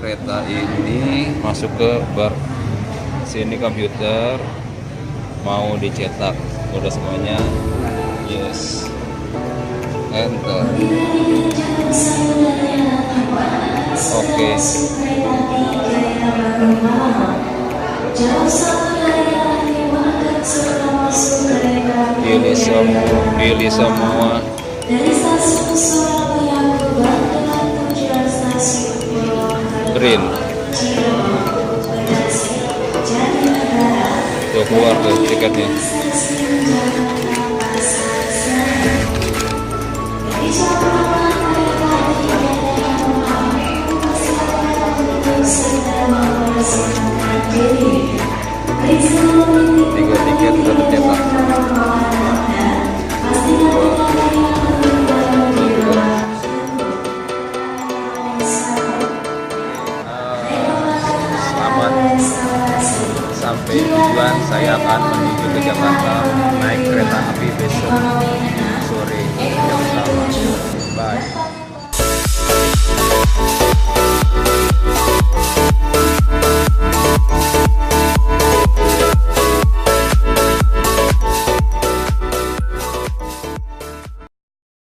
kereta ini masuk ke bar. Sini komputer mau dicetak, udah semuanya. Yes, enter. Oke. Pilih semua. Green. Tuh keluar tuh tiketnya. Tiga tiket sudah tercetak. Selamat sampai tujuan. Saya akan menuju ke Jakarta naik kereta api besok.